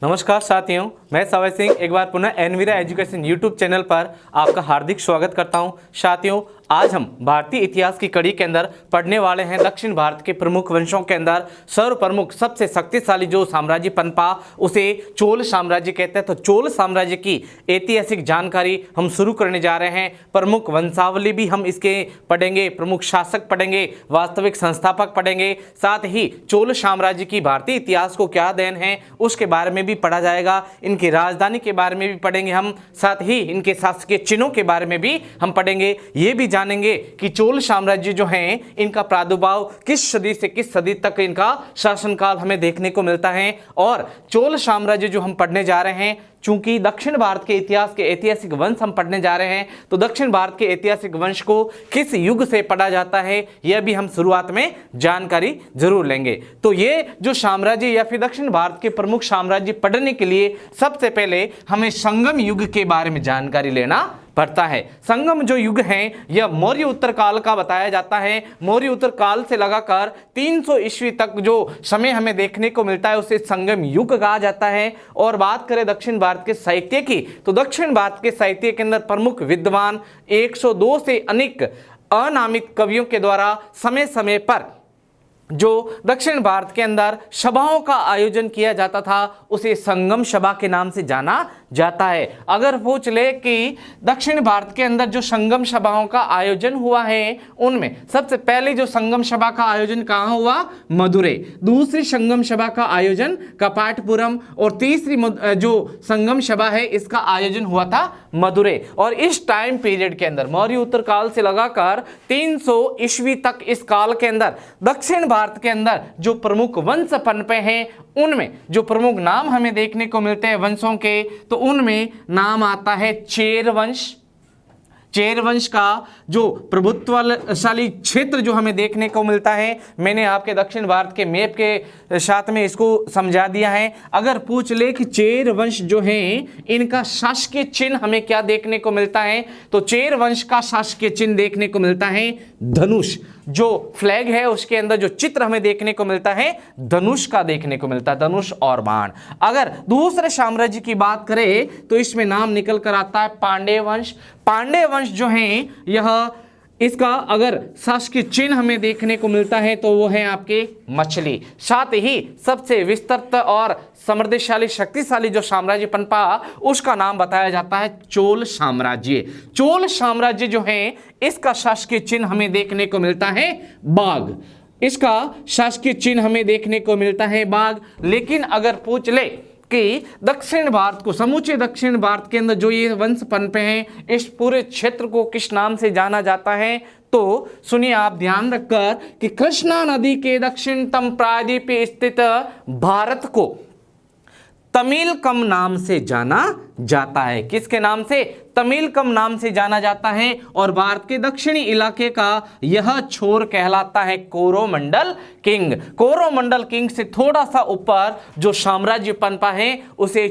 नमस्कार साथियों, मैं सवय सिंह एक बार पुनः एनवीरा एजुकेशन यूट्यूब चैनल पर आपका हार्दिक स्वागत करता हूं। साथियों, आज हम भारतीय इतिहास की कड़ी के अंदर पढ़ने वाले हैं दक्षिण भारत के प्रमुख वंशों के अंदर सर्वप्रमुख सबसे शक्तिशाली जो साम्राज्य पनपा उसे चोल साम्राज्य कहते हैं। तो चोल साम्राज्य की ऐतिहासिक जानकारी हम शुरू करने जा रहे हैं। प्रमुख वंशावली भी हम इसके पढ़ेंगे, प्रमुख शासक पढ़ेंगे, वास्तविक संस्थापक पढ़ेंगे, साथ ही चोल साम्राज्य की भारतीय इतिहास को क्या देन है उसके बारे में भी पढ़ा जाएगा। इनकी राजधानी के बारे में भी पढ़ेंगे हम, साथ ही इनके शासकीय चिन्हों के बारे में भी हम पढ़ेंगे। ये भी जानेंगे कि चोल साम्राज्य जो है इनका प्रादुर्भाव किस सदी से किस सदी तक इनका शासनकाल हमें देखने को मिलता है। और चोल साम्राज्य जो हम पढ़ने जा रहे हैं, चूंकि दक्षिण भारत के इतिहास के ऐतिहासिक वंश हम पढ़ने जा रहे हैं, तो दक्षिण भारत के ऐतिहासिक वंश को किस युग से पढ़ा जाता है यह भी हम शुरुआत में जानकारी जरूर लेंगे। तो ये जो साम्राज्य या फिर दक्षिण भारत के प्रमुख साम्राज्य पढ़ने के लिए सबसे पहले हमें संगम युग के बारे में जानकारी लेना पड़ता है। संगम जो युग है यह मौर्य उत्तर काल का बताया जाता है। मौर्य उत्तर काल से लगाकर 300 ईस्वी तक जो समय हमें देखने को मिलता है उसे संगम युग कहा जाता है। और बात करें दक्षिण भारत के साहित्य की, तो दक्षिण भारत के साहित्य के अंदर प्रमुख विद्वान 102 से अनेक अनामित कवियों के द्वारा समय समय पर जो दक्षिण भारत के अंदर सभाओं का आयोजन किया जाता था उसे संगम सभा के नाम से जाना जाता है। अगर पूछ ले कि दक्षिण भारत के अंदर जो संगम सभाओं का आयोजन हुआ है उनमें सबसे पहले जो संगम सभा का आयोजन कहाँ हुआ? मदुरै। दूसरी संगम सभा का आयोजन कपाटपुरम और तीसरी जो संगम सभा है इसका आयोजन हुआ था मदुरै। और इस टाइम पीरियड के अंदर मौर्य उत्तर काल से लगाकर 300 ईस्वी तक इस काल के अंदर दक्षिण भारत के अंदर जो प्रमुख वंश पनपे हैं उनमें जो प्रमुख नाम हमें देखने को मिलते हैं वंशों के, तो उनमें नाम आता है चेर वंश। चेर वंश का जो प्रभुत्वशाली क्षेत्र जो हमें देखने को मिलता है, मैंने आपके दक्षिण भारत के मैप के साथ में इसको समझा दिया है। अगर पूछ ले कि चेर वंश जो है इनका शासकीय चिन्ह हमें क्या देखने को मिलता है, तो चेर वंश का शासकीय चिन्ह देखने को मिलता है धनुष। जो फ्लैग है उसके अंदर जो चित्र हमें देखने को मिलता है धनुष का देखने को मिलता है, धनुष और बाण। अगर दूसरे साम्राज्य की बात करें तो इसमें नाम निकल कर आता है पांड्य वंश। पांड्य वंश जो है यह इसका अगर शासकीय चिन्ह हमें देखने को मिलता है तो वो है आपके मछली। साथ ही सबसे विस्तृत और समृद्धशाली शक्तिशाली जो साम्राज्य पनपा उसका नाम बताया जाता है चोल साम्राज्य। चोल साम्राज्य जो है इसका शासकीय चिन्ह हमें देखने को मिलता है बाघ। इसका शासकीय चिन्ह हमें देखने को मिलता है बाघ। लेकिन अगर पूछ ले कि दक्षिण भारत को, समूचे दक्षिण भारत के अंदर जो ये वंश पनपे हैं इस पूरे क्षेत्र को किस नाम से जाना जाता है, तो सुनिए आप ध्यान रखकर कि कृष्णा नदी के दक्षिणतम प्रायद्वीप पे स्थित भारत को तमिलकम नाम से जाना जाता है। किसके नाम से? तमिलकम नाम से जाना जाता है। और भारत के दक्षिणी इलाके का यह छोर कहलाता है कोरोमंडल किंग। कोरोमंडल किंग से थोड़ा सा ऊपर जो साम्राज्य पनपा है उसे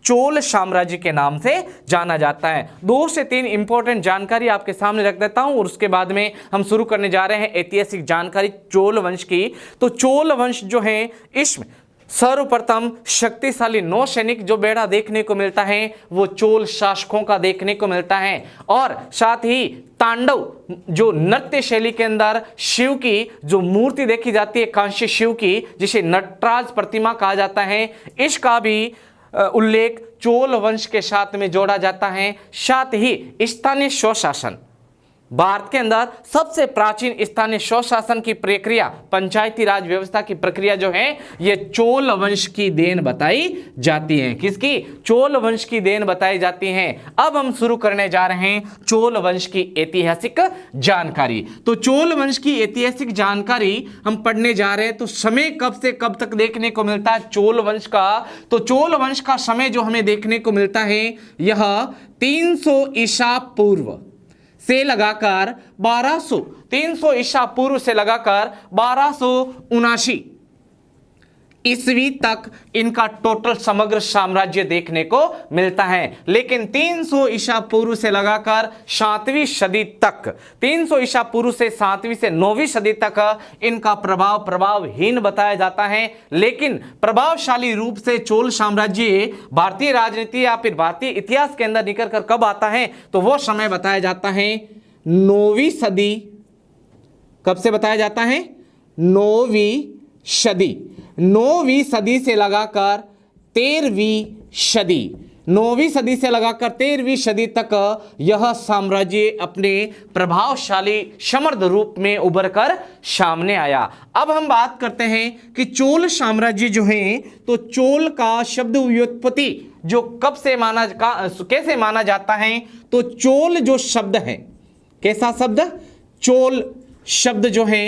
चोल साम्राज्य के नाम से जाना जाता है। 2 से 3 इंपॉर्टेंट जानकारी आपके सामने रख देता हूं और उसके बाद में हम शुरू करने जा रहे हैं ऐतिहासिक जानकारी चोल वंश की। तो चोल वंश जो है इसमें सर्वप्रथम शक्तिशाली नौसैनिक जो बेड़ा देखने को मिलता है वो चोल शासकों का देखने को मिलता है। और साथ ही तांडव जो नृत्य शैली के अंदर शिव की जो मूर्ति देखी जाती है कांस्य शिव की, जिसे नटराज प्रतिमा कहा जाता है, इसका भी उल्लेख चोल वंश के साथ में जोड़ा जाता है। साथ ही स्थानीय स्वशासन, भारत के अंदर सबसे प्राचीन स्थानीय स्वशासन की प्रक्रिया, पंचायती राज व्यवस्था की प्रक्रिया जो है ये चोल वंश की देन बताई जाती है। किसकी? चोल वंश की देन बताई जाती है। अब हम शुरू करने जा रहे हैं चोल वंश की ऐतिहासिक जानकारी। तो चोल वंश की ऐतिहासिक जानकारी हम पढ़ने जा रहे हैं। तो समय कब से कब तक देखने को मिलता है चोल वंश का? तो चोल वंश का समय जो हमें देखने को मिलता है यह 300 ईसा पूर्व से लगाकर 300 ईसा पूर्व से लगाकर 1279 ईस्वी तक इनका टोटल समग्र साम्राज्य देखने को मिलता है। लेकिन 300 ईसा पूर्व से लगाकर 7वीं सदी तक, 300 ईसा पूर्व से 7वीं से 9वीं सदी तक इनका प्रभावहीन बताया जाता है। लेकिन प्रभावशाली रूप से चोल साम्राज्य भारतीय राजनीति या फिर भारतीय इतिहास के अंदर निकल कर कब आता है, तो वो समय बताया जाता है 9वीं सदी। कब से बताया जाता है? 9वीं सदी। 9वीं सदी से लगाकर 13वीं सदी, 9वीं सदी से लगाकर 13वीं सदी तक यह साम्राज्य अपने प्रभावशाली समृद्ध रूप में उभर कर सामने आया। अब हम बात करते हैं कि चोल साम्राज्य जो है, तो चोल का शब्द व्युत्पत्ति जो कब से कैसे माना जाता है, तो चोल जो शब्द है, कैसा शब्द? चोल शब्द जो है,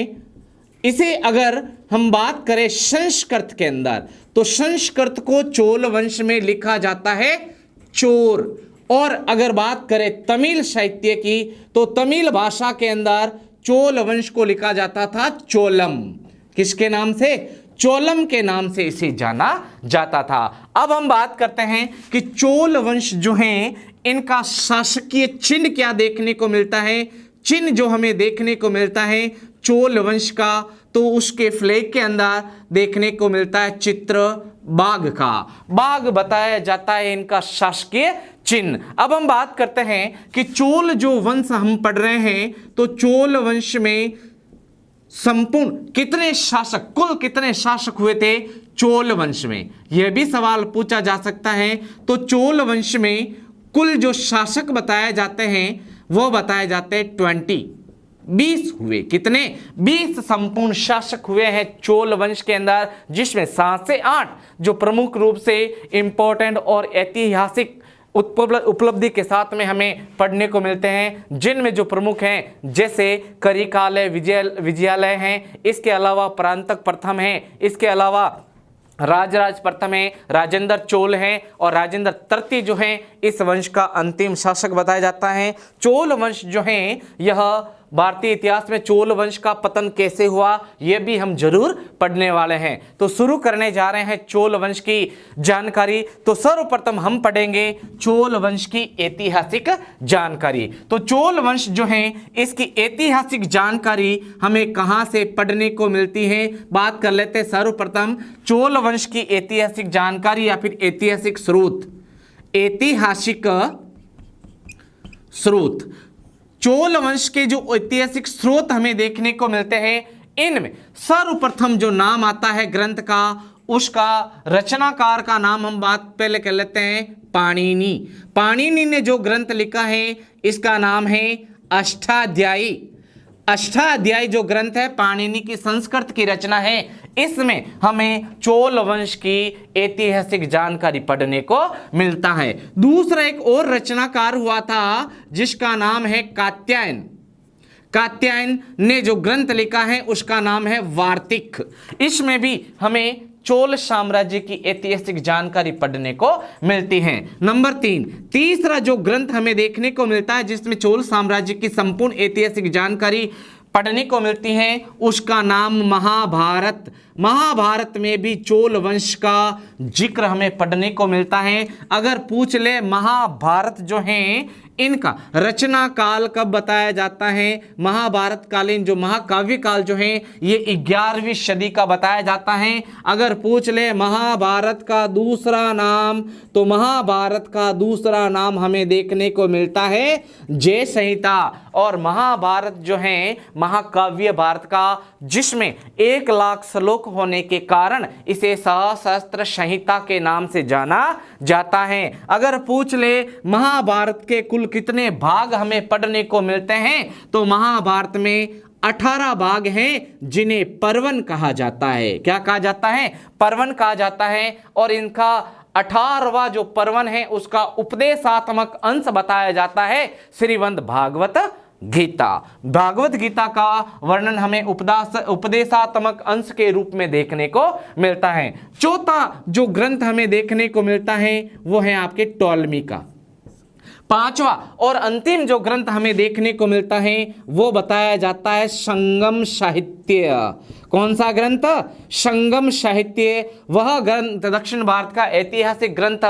इसे अगर हम बात करें संस्कृत के अंदर, तो संस्कृत को चोल वंश में लिखा जाता है चोर। और अगर बात करें तमिल साहित्य की, तो तमिल भाषा के अंदर चोल वंश को लिखा जाता था चोलम। किसके नाम से? चोलम के नाम से इसे जाना जाता था। अब हम बात करते हैं कि चोल वंश जो है, इनका शासकीय चिन्ह क्या देखने को मिलता है। चिन्ह जो हमें देखने को मिलता है चोल वंश का, तो उसके फ्लैग के अंदर देखने को मिलता है चित्र बाघ का। बाघ बताया जाता है इनका शासकीय चिन्ह। अब हम बात करते हैं कि चोल जो वंश हम पढ़ रहे हैं, तो चोल वंश में संपूर्ण कितने शासक, कुल कितने शासक हुए थे चोल वंश में, यह भी सवाल पूछा जा सकता है। तो चोल वंश में कुल जो शासक बताए जाते हैं, वो बताए जाते हैं 20 हुए। कितने? 20 संपूर्ण शासक हुए हैं चोल वंश के अंदर, जिसमें 7 से 8 जो प्रमुख रूप से इंपॉर्टेंट और ऐतिहासिक उपलब्धि के साथ में हमें पढ़ने को मिलते हैं, जिनमें जो प्रमुख हैं जैसे करिकालय विजयालय हैं, इसके अलावा परांतक प्रथम हैं, इसके अलावा राजराज प्रथम है, राजेंद्र चोल हैं, और राजेंद्र तृतीय जो हैं इस वंश का अंतिम शासक बताया जाता है। चोल वंश जो है, यह भारतीय इतिहास में चोल वंश का पतन कैसे हुआ, यह भी हम जरूर पढ़ने वाले हैं। तो शुरू करने जा रहे हैं चोल वंश की जानकारी। तो सर्वप्रथम हम पढ़ेंगे चोल वंश की ऐतिहासिक जानकारी। तो चोल वंश जो है, इसकी ऐतिहासिक जानकारी हमें कहां से पढ़ने को मिलती है, बात कर लेते हैं। सर्वप्रथम चोल वंश की ऐतिहासिक जानकारी या फिर ऐतिहासिक स्रोत। ऐतिहासिक स्रोत, चोल वंश के जो ऐतिहासिक स्रोत हमें देखने को मिलते हैं, इनमें सर्वप्रथम जो नाम आता है ग्रंथ का, उसका रचनाकार का नाम हम बात पहले कर लेते हैं पाणिनि। पाणिनि ने जो ग्रंथ लिखा है, इसका नाम है अष्टाध्यायी। अष्टाध्यायी जो ग्रंथ है, पाणिनि की संस्कृत की रचना है, इसमें हमें चोल वंश की ऐतिहासिक जानकारी पढ़ने को मिलता है। दूसरा एक और रचनाकार हुआ था जिसका नाम है कात्यायन। कात्यायन ने जो ग्रंथ लिखा है उसका नाम है वार्तिक। इसमें भी हमें चोल साम्राज्य की ऐतिहासिक जानकारी पढ़ने को मिलती है। नंबर 3, तीसरा जो ग्रंथ हमें देखने को मिलता है जिसमें चोल साम्राज्य की संपूर्ण ऐतिहासिक जानकारी पढ़ने को मिलती है, उसका नाम महाभारत। महाभारत में भी चोल वंश का जिक्र हमें पढ़ने को मिलता है। अगर पूछ ले महाभारत जो है, इनका रचना काल कब बताया जाता है, महाभारत कालीन जो महाकाव्य काल जो है, ये 11वीं सदी का बताया जाता है। अगर पूछ ले महाभारत का दूसरा नाम, तो महाभारत का दूसरा नाम हमें देखने को मिलता है जय संहिता। और महाभारत जो है महाकाव्य भारत का, जिसमें 1 लाख श्लोक होने के कारण इसे सहस्त्र संहिता के नाम से जाना जाता है। अगर पूछ ले महाभारत के कुल कितने भाग हमें पढ़ने को मिलते हैं, तो महाभारत में 18 भाग हैं जिन्हें पर्वन कहा जाता है। क्या कहा जाता है? पर्वन कहा जाता है। और इनका 18वां जो पर्वन है उसका उपदेशात्मक अंश बताया जाता है श्रीमद् भागवत गीता। भागवत गीता का वर्णन हमें उपदेशात्मक अंश के रूप में देखने को मिलता है। चौथा जो ग्रंथ हमें देखने को मिलता है वो है आपके टॉलमी का। पांचवा और अंतिम जो ग्रंथ हमें देखने को मिलता है वो बताया जाता है संगम साहित्य। कौन सा ग्रंथ? संगम साहित्य। वह ग्रंथ दक्षिण भारत का ऐतिहासिक ग्रंथ।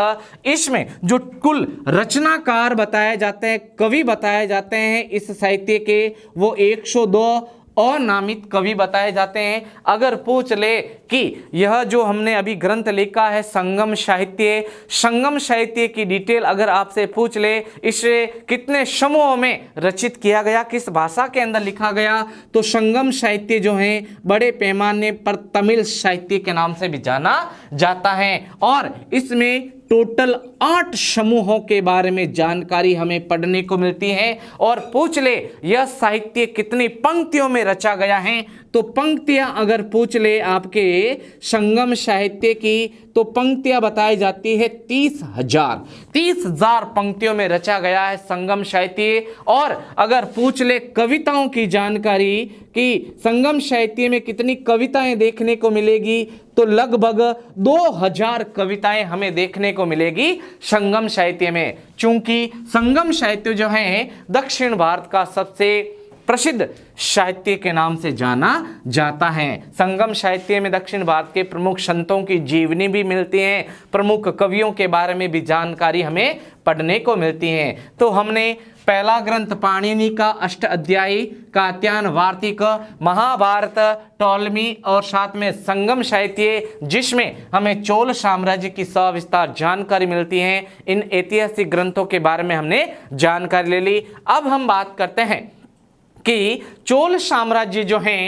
इसमें जो कुल रचनाकार बताए जाते हैं, कवि बताए जाते हैं इस साहित्य के, वो 102 और नामित कवि बताए जाते हैं। अगर पूछ ले कि यह जो हमने अभी ग्रंथ लिखा है संगम साहित्य, संगम साहित्य की डिटेल अगर आपसे पूछ ले, इसे कितने समूहों में रचित किया गया, किस भाषा के अंदर लिखा गया, तो संगम साहित्य जो है बड़े पैमाने पर तमिल साहित्य के नाम से भी जाना जाता है। और इसमें टोटल 8 समूहों के बारे में जानकारी हमें पढ़ने को मिलती है। और पूछ ले यह साहित्य कितनी पंक्तियों में रचा गया है, तो पंक्तियां अगर पूछ ले आपके संगम साहित्य की, तो पंक्तियां बताई जाती है 30,000 पंक्तियों में रचा गया है संगम साहित्य। और अगर पूछ ले कविताओं की जानकारी कि संगम साहित्य में कितनी कविताएं देखने को मिलेगी, तो लगभग 2000 कविताएं हमें देखने को मिलेगी संगम साहित्य में। चूंकि संगम साहित्य जो है दक्षिण भारत का सबसे प्रसिद्ध साहित्य के नाम से जाना जाता है। संगम साहित्य में दक्षिण भारत के प्रमुख संतों की जीवनी भी मिलती है, प्रमुख कवियों के बारे में भी जानकारी हमें पढ़ने को मिलती है। तो हमने पहला ग्रंथ पाणिनि का अष्टाध्यायी, कात्यायन वार्तिक, महाभारत, टॉलमी और साथ में संगम साहित्य, जिसमें हमें चोल साम्राज्य की सविस्तार जानकारी मिलती है। इन ऐतिहासिक ग्रंथों के बारे में हमने जानकारी ले ली। अब हम बात करते हैं कि चोल साम्राज्य जो है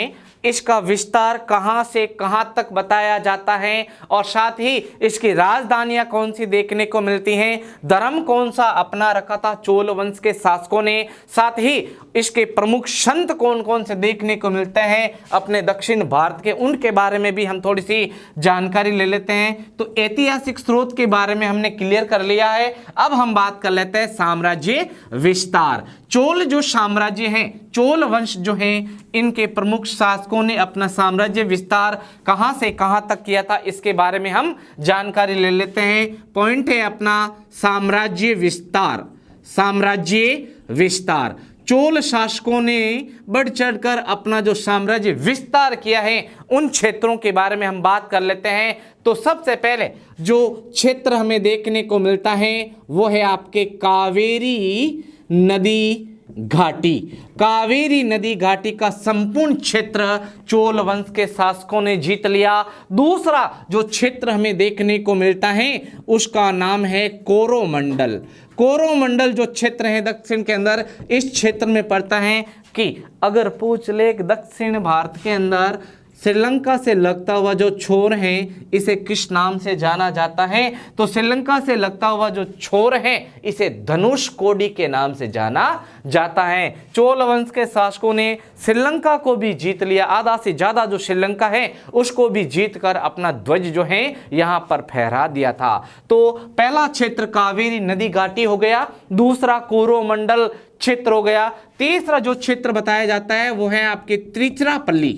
इसका विस्तार कहां से कहां तक बताया जाता है, और साथ ही इसकी राजधानियां कौन सी देखने को मिलती हैं, धर्म कौन सा अपना रखा था चोल वंश के शासकों ने, साथ ही इसके प्रमुख संत कौन कौन से देखने को मिलते हैं अपने दक्षिण भारत के, उनके बारे में भी हम थोड़ी सी जानकारी ले लेते हैं। तो ऐतिहासिक स्रोत के बारे में हमने क्लियर कर लिया है। अब हम बात कर लेते हैं साम्राज्य विस्तार। चोल जो साम्राज्य है, चोल वंश जो है, इनके प्रमुख शासकों ने अपना साम्राज्य विस्तार कहां से कहां तक किया था, इसके बारे में हम जानकारी ले लेते हैं। पॉइंट है अपना साम्राज्य विस्तार। साम्राज्य विस्तार, चोल शासकों ने बढ़ चढ़कर अपना जो साम्राज्य विस्तार किया है उन क्षेत्रों के बारे में हम बात कर लेते हैं। तो सबसे पहले जो क्षेत्र हमें देखने को मिलता है वो है आपके कावेरी नदी घाटी। कावेरी नदी घाटी का संपूर्ण क्षेत्र चोल वंश के शासकों ने जीत लिया। दूसरा जो क्षेत्र हमें देखने को मिलता है उसका नाम है कोरोमंडल। कोरोमंडल जो क्षेत्र है दक्षिण के अंदर, इस क्षेत्र में पड़ता है कि अगर पूछ ले दक्षिण भारत के अंदर श्रीलंका से लगता हुआ जो छोर है इसे किस नाम से जाना जाता है, तो श्रीलंका से लगता हुआ जो छोर है इसे धनुषकोडी के नाम से जाना जाता है। चोल वंश के शासकों ने श्रीलंका को भी जीत लिया, आधा से ज्यादा जो श्रीलंका है उसको भी जीतकर अपना ध्वज जो है यहाँ पर फहरा दिया था। तो पहला क्षेत्र कावेरी नदी घाटी हो गया, दूसरा कोरोमंडल क्षेत्र हो गया, तीसरा जो क्षेत्र बताया जाता है वो है आपके त्रिचिरापल्ली।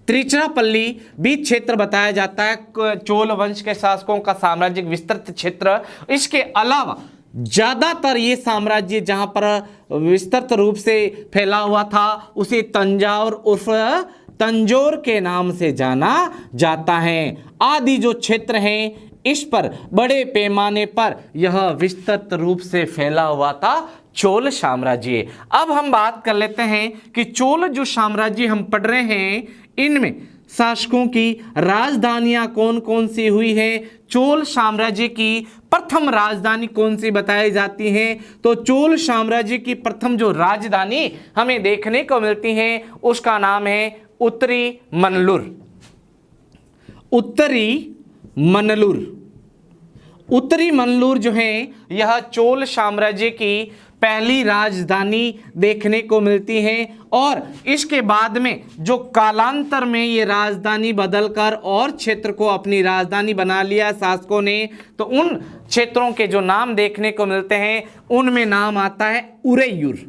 त्रिचिरापल्ली भी क्षेत्र बताया जाता है चोल वंश के शासकों का साम्राज्यिक विस्तृत क्षेत्र। इसके अलावा ज्यादातर ये साम्राज्य जहां पर विस्तृत रूप से फैला हुआ था उसे तंजावर उर्फ तंजौर के नाम से जाना जाता है। आदि जो क्षेत्र है इस पर बड़े पैमाने पर यह विस्तृत रूप से फैला हुआ था चोल साम्राज्य। अब हम बात कर लेते हैं कि चोल जो साम्राज्य हम पढ़ रहे हैं इनमें शासकों की राजधानियां कौन कौन सी हुई है। चोल साम्राज्य की प्रथम राजधानी कौन सी बताई जाती है, तो चोल साम्राज्य की प्रथम जो राजधानी हमें देखने को मिलती है उसका नाम है उत्तरी मनलुर। उत्तरी मनलुर, उत्तरी मनलुर जो है यह चोल साम्राज्य की पहली राजधानी देखने को मिलती है। और इसके बाद में जो कालांतर में ये राजधानी बदलकर और क्षेत्र को अपनी राजधानी बना लिया शासकों ने, तो उन क्षेत्रों के जो नाम देखने को मिलते हैं उनमें नाम आता है उरैयूर।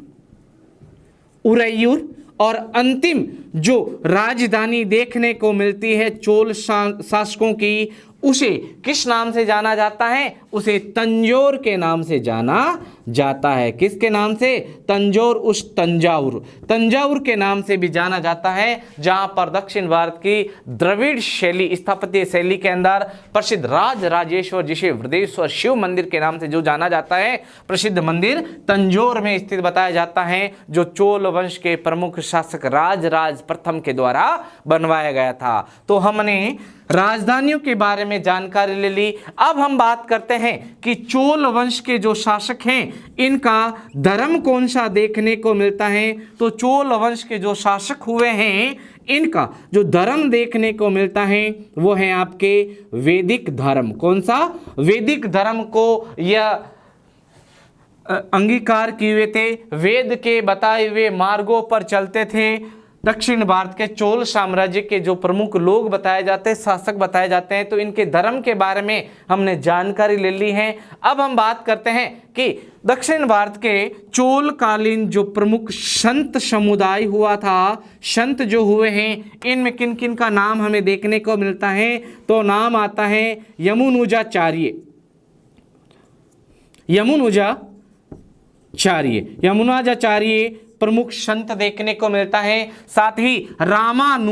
उरैयूर। और अंतिम जो राजधानी देखने को मिलती है चोल शासकों की उसे किस नाम से जाना जाता है? उसे तंजौर के नाम से जाना जाता है। किसके नाम से? तंजौर, उस तंजाउर, तंजाउर के नाम से भी जाना जाता है, जहां पर दक्षिण भारत की द्रविड़ शैली, स्थापत्य शैली के अंदर प्रसिद्ध राज राजेश्वर, जिसे वृदेश्वर शिव मंदिर के नाम से जो जाना जाता है, प्रसिद्ध मंदिर तंजौर में स्थित बताया जाता है, जो चोल वंश के प्रमुख शासक राजराज प्रथम के द्वारा बनवाया गया था। तो हमने राजधानियों के बारे में जानकारी ले ली। अब हम बात करते हैं कि चोल वंश के जो शासक हैं, इनका धर्म कौन सा देखने को मिलता है? तो चोल वंश के जो शासक हुए हैं, इनका जो धर्म देखने को मिलता है वो है आपके वैदिक धर्म। कौन सा? वैदिक धर्म को यह अंगीकार किए हुए थे, वेद के बताए हुए मार्गों पर चलते थे। दक्षिण भारत के चोल साम्राज्य के जो प्रमुख लोग बताए जाते हैं, शासक बताए जाते हैं, तो इनके धर्म के बारे में हमने जानकारी ले ली है। अब हम बात करते हैं कि दक्षिण भारत के चोल कालीन जो प्रमुख संत समुदाय हुआ था, संत जो हुए हैं, इनमें किन किन का नाम हमें देखने को मिलता है? तो नाम आता है यमुनुजाचार्य, यमुनाचार्य प्रमुख संत देखने को मिलता है। साथ ही रामानुजाचार्य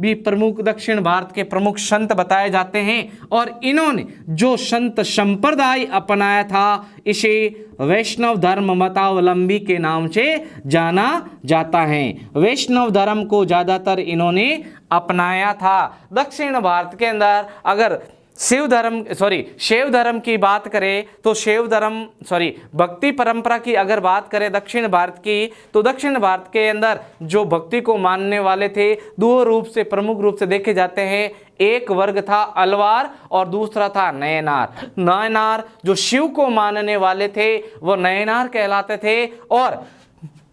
भी प्रमुख दक्षिण भारत के प्रमुख संत बताए जाते हैं, और इन्होंने जो संत संप्रदाय अपनाया था, इसे वैष्णव धर्म मतावलंबी के नाम से जाना जाता है। वैष्णव धर्म को ज्यादातर इन्होंने अपनाया था। दक्षिण भारत के अंदर अगर शैव धर्म की बात करें तो भक्ति परंपरा की अगर बात करें दक्षिण भारत की, तो दक्षिण भारत के अंदर जो भक्ति को मानने वाले थे, दो रूप से प्रमुख रूप से देखे जाते हैं। एक वर्ग था अलवार और दूसरा था नयनार। नयनार जो शिव को मानने वाले थे वो नयनार कहलाते थे, और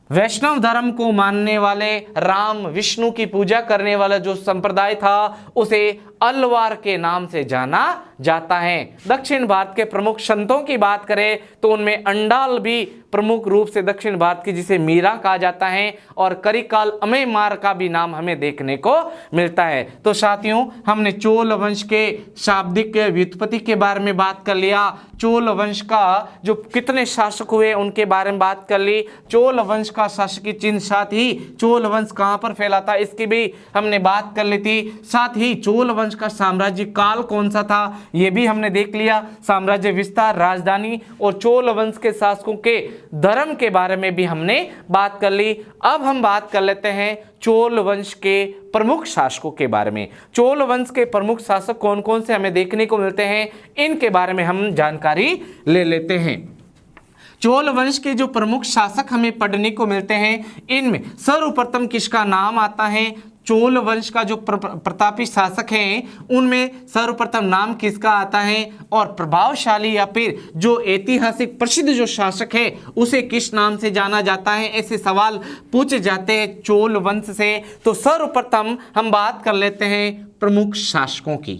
वैष्णव धर्म को मानने वाले, राम विष्णु की पूजा करने वाला जो संप्रदाय था, उसे अलवार के नाम से जाना जाता है। दक्षिण भारत के प्रमुख संतों की बात करें तो उनमें अंडाल भी प्रमुख रूप से दक्षिण भारत की, जिसे मीरा कहा जाता है, और करिकाल अमेमार का भी नाम हमें देखने को मिलता है। तो साथियों, हमने चोल वंश के शाब्दिक व्युत्पत्ति के बारे में बात कर लिया, चोल वंश का जो कितने शासक हुए उनके बारे में बात कर ली, चोल वंश का शासकीय चिन्ह, साथ ही चोल वंश कहाँ पर फैला था इसकी भी हमने बात कर ली थी। साथ ही चोल वंश का साम्राज्य काल कौन सा था ये भी हमने देख लिया, साम्राज्य विस्तार, राजधानी और चोल वंश के शासकों के धर्म के बारे में भी हमने बात कर ली। अब हम बात कर लेते हैं चोल वंश के प्रमुख शासकों के बारे में। चोल वंश के प्रमुख शासक कौन कौन से हमें देखने को मिलते हैं, इनके बारे में हम जानकारी ले लेते हैं। चोल वंश के जो प्रमुख शासक हमें पढ़ने को मिलते हैं, इनमें सर्वप्रथम किसका नाम आता है? चोल वंश का जो प्रतापी शासक हैं, उनमें सर्वप्रथम नाम किसका आता है? और प्रभावशाली या फिर जो ऐतिहासिक प्रसिद्ध जो शासक है, उसे किस नाम से जाना जाता है? ऐसे सवाल पूछे जाते हैं चोल वंश से। तो सर्वप्रथम हम बात कर लेते हैं प्रमुख शासकों की।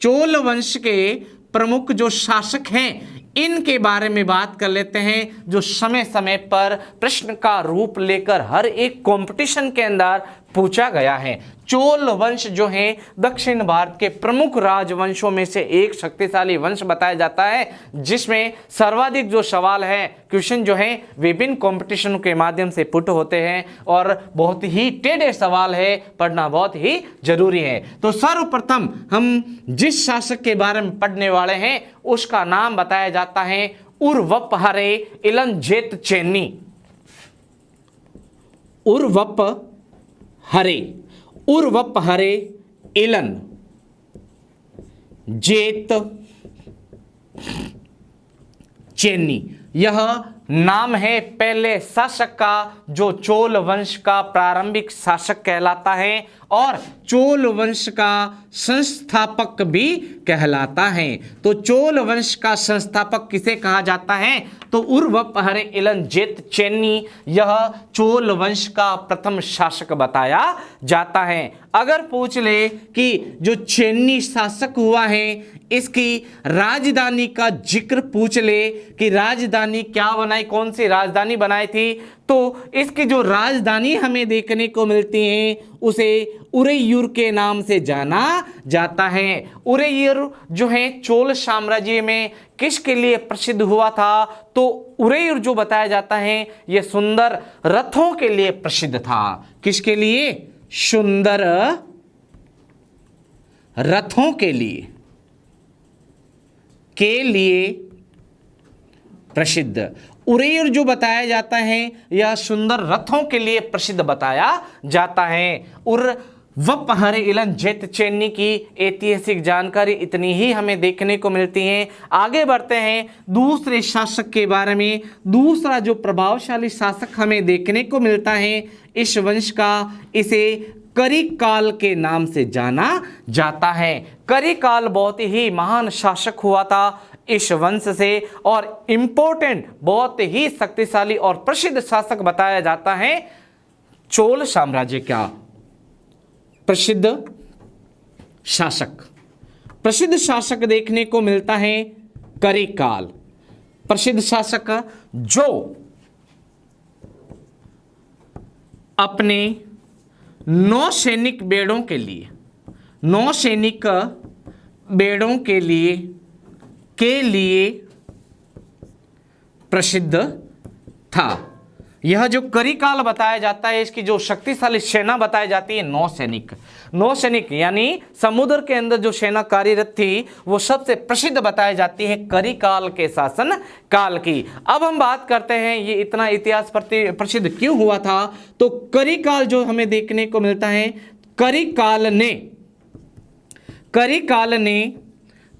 चोल वंश के प्रमुख जो शासक हैं, इनके बारे में बात कर लेते हैं, जो समय समय पर प्रश्न का रूप लेकर हर एक कंपटीशन के अंदर पूछा गया है। चोल वंश जो है दक्षिण भारत के प्रमुख राजवंशों में से एक शक्तिशाली वंश बताया जाता है, जिसमें सर्वाधिक जो सवाल है, क्वेश्चन जो है विभिन्न कंपटीशनों के माध्यम से पुट होते हैं, और बहुत ही टेढ़े सवाल है, पढ़ना बहुत ही जरूरी है। तो सर्वप्रथम हम जिस शासक के बारे में पढ़ने वाले हैं, उसका नाम बताया जाता है उर्वपहरे इलंजेतचेनी। उर्वपहरे इलन जेत चेन्नी, यह नाम है पहले शासक का, जो चोल वंश का प्रारंभिक शासक कहलाता है, और चोल वंश का संस्थापक भी कहलाता है। तो चोल वंश का संस्थापक किसे कहा जाता है? तो उर्वपहरे इलंजेतचेनी, यह चोल वंश का प्रथम शासक बताया जाता है। अगर पूछ ले कि जो चेन्नी शासक हुआ है, इसकी राजधानी का जिक्र पूछ ले कि राजधानी क्या बनाई बनाई, कौन सी राजधानी बनाई थी? तो इसकी जो राजधानी हमें देखने को मिलती है उसे उरेयूर के नाम से जाना जाता है। उरेयूर जो है चोल साम्राज्य में किसके लिए प्रसिद्ध हुआ था? तो उरेयूर जो बताया जाता है यह सुंदर रथों के लिए प्रसिद्ध था। किसके लिए? सुंदर रथों के लिए प्रसिद्ध। उरेयूर जो बताया जाता है यह सुंदर रथों के लिए प्रसिद्ध बताया जाता है। और वपहरे इलन जेत चेन्नी की ऐतिहासिक जानकारी इतनी ही हमें देखने को मिलती है। आगे बढ़ते हैं दूसरे शासक के बारे में। दूसरा जो प्रभावशाली शासक हमें देखने को मिलता है इस वंश का, इसे करिकाल के नाम से जाना जाता है। करिकाल बहुत ही महान शासक हुआ था इस वंश से और इंपॉर्टेंट, बहुत ही शक्तिशाली और प्रसिद्ध शासक बताया जाता है चोल साम्राज्य का। प्रसिद्ध शासक देखने को मिलता है करिकाल। प्रसिद्ध शासक जो अपने नौसैनिक बेड़ों के लिए प्रसिद्ध था। यह जो करिकाल बताया जाता है इसकी जो शक्तिशाली सेना बताई जाती है नौसैनिक यानी समुद्र के अंदर जो सेना कार्यरत थी वो सबसे प्रसिद्ध बताई जाती है करिकाल के शासन काल की। अब हम बात करते हैं ये इतना इतिहास प्रसिद्ध क्यों हुआ था। तो करिकाल जो हमें देखने को मिलता है, करिकाल ने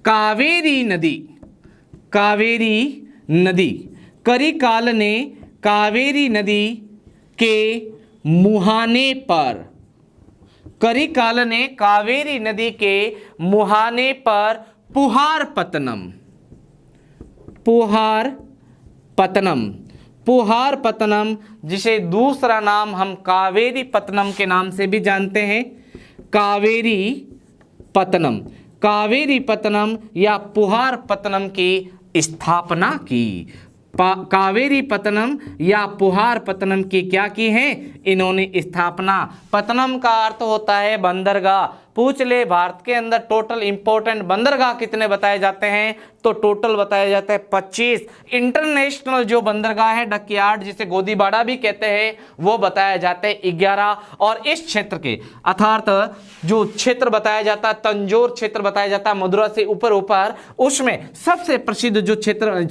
कावेरी नदी के मुहाने पर पुहार पत्तनम जिसे दूसरा नाम हम कावेरी पत्तनम के नाम से भी जानते हैं, कावेरी पत्तनम या पुहार पत्तनम की स्थापना की। कावेरी पत्तनम या पुहार पत्तनम की क्या की है? इन्होंने स्थापना। पत्तनम का अर्थ होता है बंदरगाह। पूछ ले भारत के अंदर टोटल इंपॉर्टेंट बंदरगाह कितने बताए जाते हैं? तो टोटल बताया जाता है 25। इंटरनेशनल जो बंदरगाह है डकयार्ड जिसे गोदीबाड़ा भी कहते हैं वो बताया जाते हैं 11। और इस क्षेत्र के अर्थात जो क्षेत्र बताया जाता है तंजौर क्षेत्र बताया जाता है मदुरा से ऊपर उसमें सबसे प्रसिद्ध जो क्षेत्र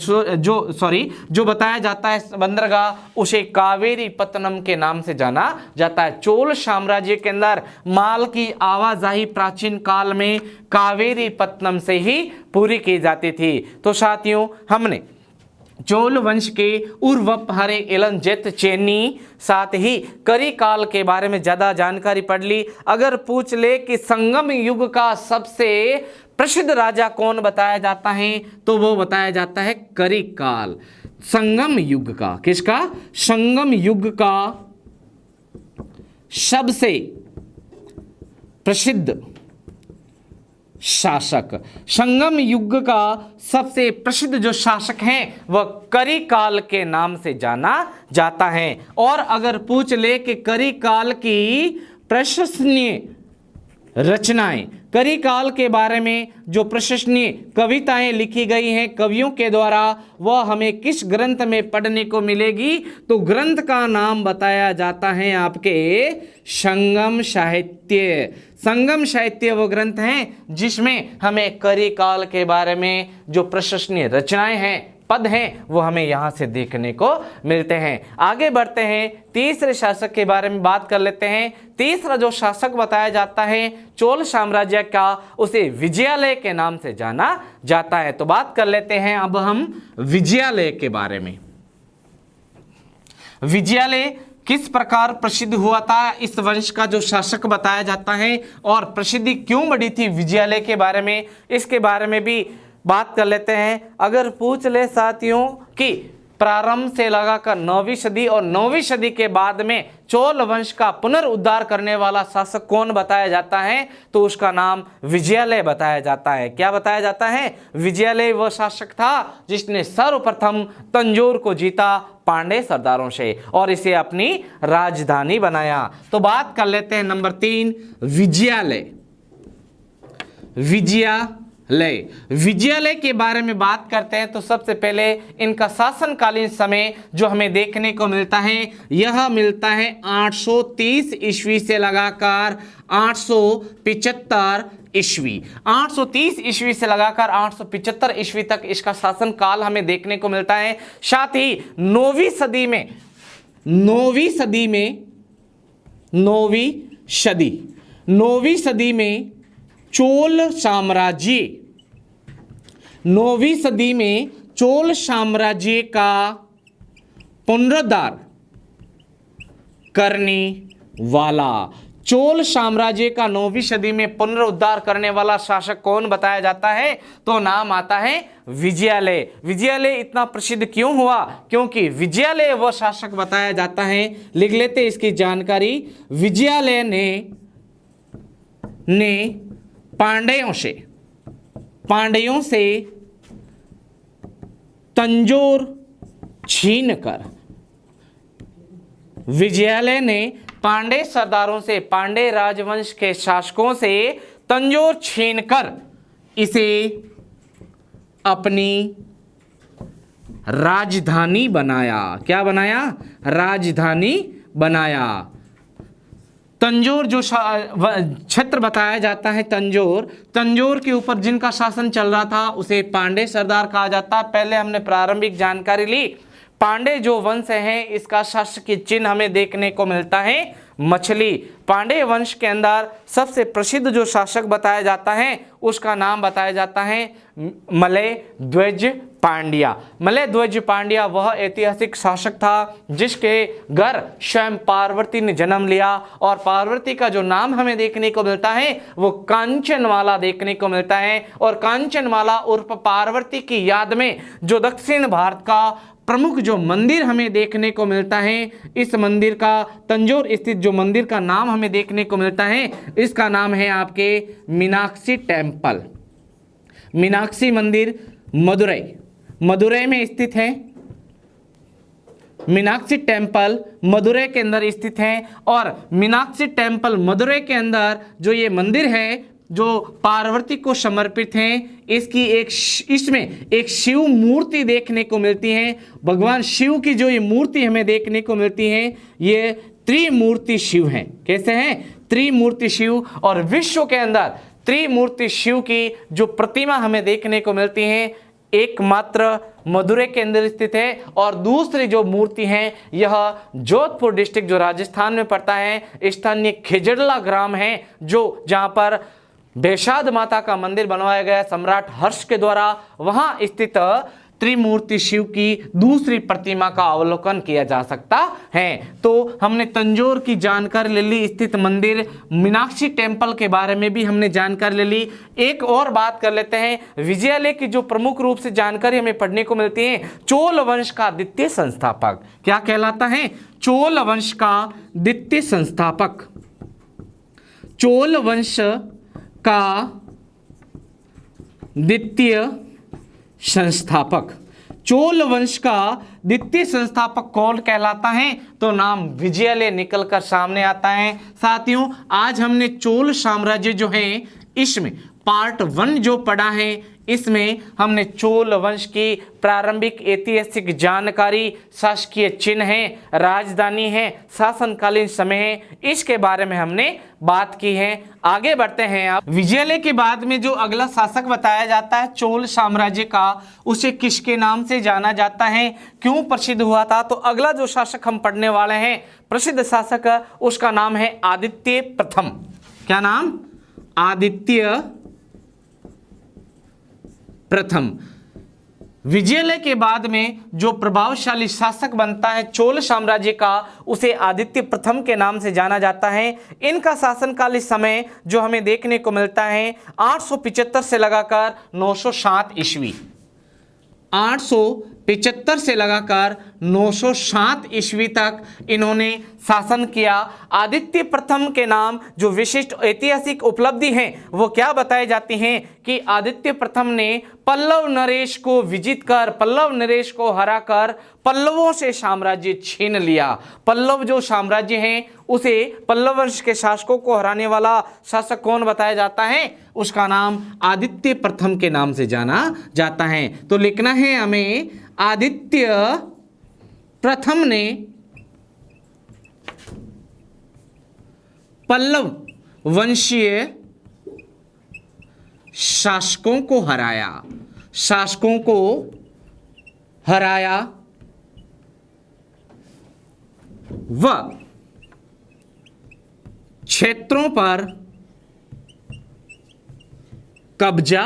जो बताया जाता है बंदरगाह उसे कावेरी पत्तनम के नाम से जाना जाता है। चोल साम्राज्य के अंदर माल की आवाजाही प्राचीन काल में कावेरी पत्तनम से ही पूरी की जाती थी। तो साथियों हमने चोल वंश के उर्वपहरे इलन जेत चेन्नी साथ ही करिकाल के बारे में ज्यादा जानकारी पढ़ ली। अगर पूछ ले कि संगम युग का सबसे प्रसिद्ध राजा कौन बताया जाता है तो वो बताया जाता है करिकाल। संगम युग का, किसका? संगम युग का सबसे प्रसिद्ध शासक, संगम युग का सबसे प्रसिद्ध जो शासक हैं वह करिकाल के नाम से जाना जाता है। और अगर पूछ ले कि करिकाल की प्रशंसनीय रचनाएं, करिकाल के बारे में जो प्रशंसनीय कविताएं लिखी गई हैं कवियों के द्वारा वह हमें किस ग्रंथ में पढ़ने को मिलेगी? तो ग्रंथ का नाम बताया जाता है आपके संगम साहित्य। संगम साहित्य वो ग्रंथ हैं जिसमें हमें करिकाल के बारे में जो प्रशंसनीय रचनाएं हैं पद हैं वो हमें यहाँ से देखने को मिलते हैं। आगे बढ़ते हैं तीसरे शासक के बारे में बात कर लेते हैं। तीसरा जो शासक बताया जाता है चोल साम्राज्य का उसे विजयालय के नाम से जाना जाता है। तो बात कर लेते हैं अब हम विजयालय के बारे में। विजयालय किस प्रकार प्रसिद्ध हुआ था, इस वंश का जो शासक बताया जाता है और प्रसिद्धि क्यों बढ़ी थी विजयालय के बारे में, इसके बारे में भी बात कर लेते हैं। अगर पूछ ले साथियों कि प्रारंभ से लगाकर 9वीं सदी और 9वीं सदी के बाद में चोल वंश का पुनरुद्धार करने वाला शासक कौन बताया जाता है? तो उसका नाम विजयालय बताया जाता है। क्या बताया जाता है? विजयालय वह शासक था जिसने सर्वप्रथम तंजौर को जीता पांडे सरदारों से और इसे अपनी राजधानी बनाया। तो बात कर लेते हैं नंबर 3, विजयालय। विजयालय के बारे में बात करते हैं तो सबसे पहले इनका शासनकालीन समय जो हमें देखने को मिलता है, यह मिलता है 830 ईस्वी से लगाकर 875 ईस्वी। 830 ईस्वी से लगाकर 875 ईस्वी तक इसका शासन काल हमें देखने को मिलता है। साथ ही 9वीं सदी में चोल साम्राज्य का पुनरुद्धार करने वाला, चोल साम्राज्य का 9वीं सदी में पुनरुद्धार करने वाला शासक कौन बताया जाता है? तो नाम आता है विजयालय। विजयालय इतना प्रसिद्ध क्यों हुआ? क्योंकि विजयालय वह शासक बताया जाता है, लिख लेते इसकी जानकारी। विजयालय ने पांड्यों से तंजौर छीनकर, विजयालय ने पांडे सरदारों से, पांडे राजवंश के शासकों से तंजौर छीनकर इसे अपनी राजधानी बनाया। क्या बनाया? राजधानी बनाया। तंजौर जो क्षेत्र बताया जाता है, तंजौर के ऊपर जिनका शासन चल रहा था उसे पांडे सरदार कहा जाता है। पहले हमने प्रारंभिक जानकारी ली। पांडे जो वंश है इसका शासकीय चिन्ह हमें देखने को मिलता है मछली। पांडे वंश के अंदर सबसे प्रसिद्ध जो शासक बताया जाता है उसका नाम बताया जाता है मलय ध्वज पांड्या। मलय ध्वज पांड्या वह ऐतिहासिक शासक था जिसके घर स्वयं पार्वती ने जन्म लिया और पार्वती का जो नाम हमें देखने को मिलता है वो कांचनमाला देखने को मिलता है। और कांचनमाला उर्फ पार्वती की याद में जो दक्षिण भारत का प्रमुख जो मंदिर हमें देखने को मिलता है, इस मंदिर का, तंजौर स्थित जो मंदिर का नाम हमें देखने को मिलता है, इसका नाम है आपके मीनाक्षी टेम्पल। मीनाक्षी मंदिर मदुरई में स्थित है। मीनाक्षी टेम्पल मदुरई के अंदर स्थित है और मीनाक्षी टेम्पल मदुरई के अंदर जो ये मंदिर है जो पार्वती को समर्पित है, इसमें एक शिव मूर्ति देखने को मिलती है। भगवान शिव की जो ये मूर्ति हमें देखने को मिलती है ये त्रिमूर्ति शिव हैं। कैसे हैं? त्रिमूर्ति शिव। और विश्व के अंदर त्रिमूर्ति शिव की जो प्रतिमा हमें देखने को मिलती है एकमात्र मदुरई के अंदर स्थित है और दूसरी जो मूर्ति है यह जोधपुर डिस्ट्रिक्ट जो राजस्थान में पड़ता है, स्थानीय खिजड़ला ग्राम है जो जहां पर बेशाद माता का मंदिर बनवाया गया सम्राट हर्ष के द्वारा, वहां स्थित त्रिमूर्ति शिव की दूसरी प्रतिमा का अवलोकन किया जा सकता है। तो हमने तंजौर की जानकारी ले ली, स्थित मंदिर मीनाक्षी टेम्पल के बारे में भी हमने जानकारी ले ली। एक और बात कर लेते हैं, विजयालय की जो प्रमुख रूप से जानकारी हमें पढ़ने को मिलती है, चोल वंश का द्वितीय संस्थापक क्या कहलाता है? चोल वंश का द्वितीय संस्थापक। चोल वंश का द्वितीय संस्थापक, चोल वंश का द्वितीय संस्थापक कौन कहलाता है? तो नाम विजयालय निकलकर सामने आता है। साथियों, आज हमने चोल साम्राज्य जो है इसमें पार्ट 1 जो पढ़ा है, इसमें हमने चोल वंश की प्रारंभिक ऐतिहासिक जानकारी, शासकीय चिन्ह है, राजधानी है, शासनकालीन समय है, इसके बारे में हमने बात की है। आगे बढ़ते हैं। आप विजयालय के बाद में जो अगला शासक बताया जाता है चोल साम्राज्य का, उसे किसके नाम से जाना जाता है, क्यों प्रसिद्ध हुआ था? तो अगला जो शासक हम पढ़ने वाले हैं प्रसिद्ध शासक, उसका नाम है आदित्य प्रथम। क्या नाम? आदित्य प्रथम। विजयालय के बाद में जो प्रभावशाली शासक बनता है चोल साम्राज्य का, उसे आदित्य प्रथम के नाम से जाना जाता है। इनका शासनकाल इस समय जो हमें देखने को मिलता है 875 से लगाकर 907 ईस्वी। 875 975 से लगाकर 907 ईस्वी तक इन्होंने शासन किया। आदित्य प्रथम के नाम जो विशिष्ट ऐतिहासिक उपलब्धि हैं वो क्या बताई जाती हैं कि आदित्य प्रथम ने पल्लव नरेश को विजित कर, पल्लव नरेश को हराकर पल्लवों से साम्राज्य छीन लिया। पल्लव जो साम्राज्य हैं उसे पल्लव वंश के शासकों को हराने वाला शासक कौन बताया जाता है? उसका नाम आदित्य प्रथम के नाम से जाना जाता है। तो लिखना है हमें, आदित्य प्रथम ने पल्लव वंशीय शासकों को हराया, शासकों को हराया व क्षेत्रों पर कब्जा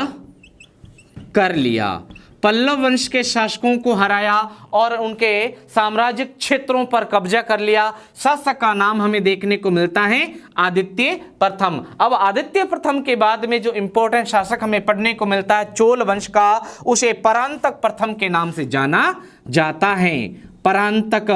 कर लिया। पल्लव वंश के शासकों को हराया और उनके साम्राज्यिक क्षेत्रों पर कब्जा कर लिया। शासक का नाम हमें देखने को मिलता है आदित्य प्रथम। अब आदित्य प्रथम के बाद में जो इंपॉर्टेंट शासक हमें पढ़ने को मिलता है चोल वंश का, उसे परांतक प्रथम के नाम से जाना जाता है। परांतक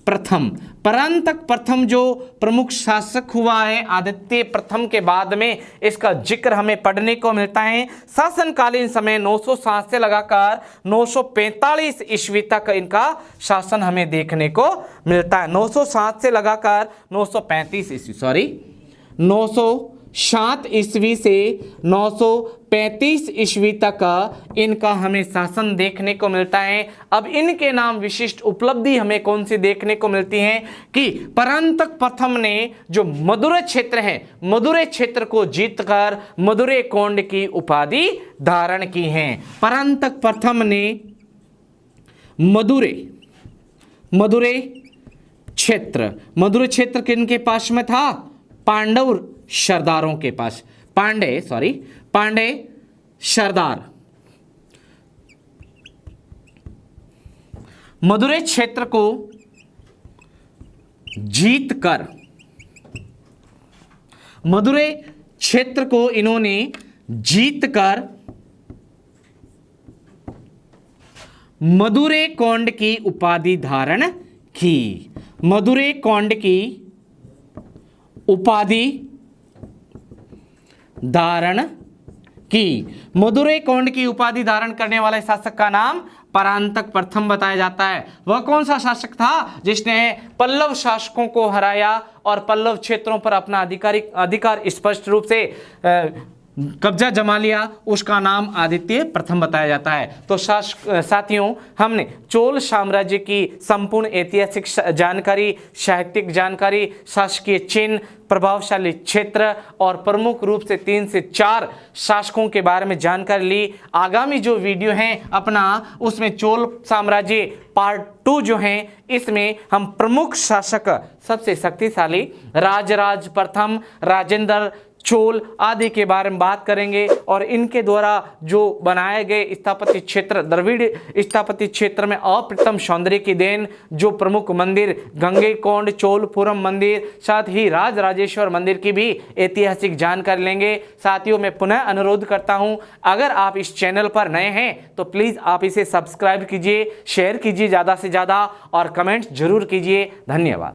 प्रथम, परांतक प्रथम जो प्रमुख शासक हुआ है आदित्य प्रथम के बाद में, इसका जिक्र हमें पढ़ने को मिलता है। शासनकालीन समय 907 से लगाकर 945 ईस्वी तक इनका शासन हमें देखने को मिलता है। 907 से लगाकर 935 ईस्वी, 907 ईस्वी से 935 ईस्वी तक इनका हमें शासन देखने को मिलता है। अब इनके नाम विशिष्ट उपलब्धि हमें कौन सी देखने को मिलती है कि परांतक प्रथम ने जो मदुरै क्षेत्र है, मदुरै क्षेत्र को जीतकर मदुरै कोंड की उपाधि धारण की है। परांतक प्रथम ने मदुरै क्षेत्र किनके पास में था? पांडव सरदारों के पास, पांडे सरदार। मदुरै क्षेत्र को जीतकर, मदुरै क्षेत्र को इन्होंने जीतकर मदुरै कोंड की उपाधि धारण की। मदुरै कोंड की उपाधि धारण की। मदुरै कोंड की उपाधि धारण करने वाले शासक का नाम परांतक प्रथम बताया जाता है। वह कौन सा शासक था जिसने पल्लव शासकों को हराया और पल्लव क्षेत्रों पर अपना अधिकार स्पष्ट रूप से कब्जा जमा लिया? उसका नाम आदित्य प्रथम बताया जाता है। तो साथियों, हमने चोल साम्राज्य की संपूर्ण ऐतिहासिक जानकारी, साहित्यिक जानकारी, शासकीय चिन्ह, प्रभावशाली क्षेत्र और प्रमुख रूप से 3 से 4 शासकों के बारे में जानकारी ली। आगामी जो वीडियो है अपना, उसमें चोल साम्राज्य पार्ट 2 जो है, इसमें हम प्रमुख शासक, सबसे शक्तिशाली राजराज प्रथम, राजेंद्र चोल आदि के बारे में बात करेंगे और इनके द्वारा जो बनाए गए स्थापत्य क्षेत्र, द्रविड़ स्थापत्य क्षेत्र में अप्रतिम सौंदर्य की देन, जो प्रमुख मंदिर गंगैकोंड चोलपुरम मंदिर, साथ ही राजराजेश्वर मंदिर की भी ऐतिहासिक जानकारी लेंगे। साथियों, मैं पुनः अनुरोध करता हूं, अगर आप इस चैनल पर नए हैं तो प्लीज़ आप इसे सब्सक्राइब कीजिए, शेयर कीजिए ज़्यादा से ज़्यादा और कमेंट्स जरूर कीजिए। धन्यवाद।